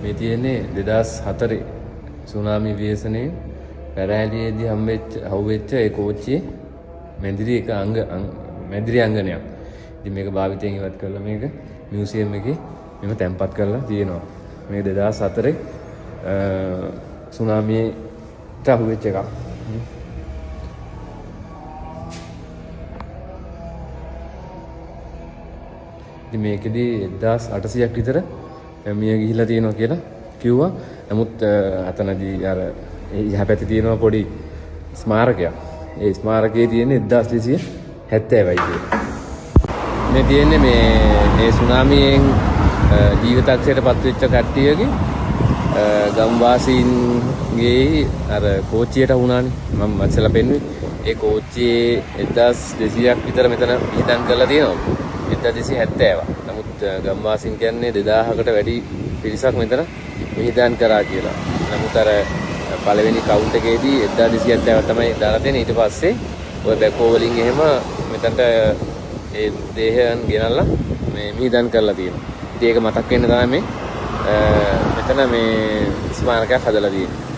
මේ තියෙන්නේ 2004 සුනාමි ව්‍යසනයේ පැරහැලියේදී හවුවෙච්ච ඒ කෝච්චියේ මැදිරි එක මැදිරි අංගනයක්. ඉතින් මේක භාවිතයෙන් ඉවත් කරලා මේක මියුසියම් එකේ මෙම තැන්පත් කරලා තියෙනවා. මේ 2004 සුනාමියට අහුවෙච්ච එකක්. ඉතින් මේකෙදී 1800ක් විතර මිය ගිහිලා තියෙනවා කියලා කිව්වා. නමුත් අතනදී අර එහා පැත්තේ තියෙනවා පොඩි ස්මාරකයක්. ඒ ස්මාරකයේ තියෙන්නේ 1270යි කියලා. මේ තියෙන්නේ මේ සුනාමියෙන් ජීවිතක්ෂයට පත්වෙච්ච කට්ටියගේ ගම්වාසීන්ගේ අර කෝච්චියට වුණානේ. මම මැස්සලා පෙන්නුවේ. ඒ කෝච්චියේ 1200ක් විතර මෙතන විහිදන් කරලා තියෙනවා. 1270. නමුත් ගම්වාසීන් කියන්නේ 2000කට වැඩි පිරිසක් මෙතන විහිදන් කරා කියලා. නමුත් අර පළවෙනි කවුන්ට් එකේදී 1270 තමයි දාලා දෙන්නේ. ඊට පස්සේ ඔය බැකෝ වලින් එහෙම මෙතනට ඒ දේහයන් ගෙනල්ලා මේ විහිදන් කරලා තියෙනවා. ඉතින් ඒක මතක් වෙන්න තමයි මෙතන මේ ස්මාරකයක් හදලා තියෙන්නේ.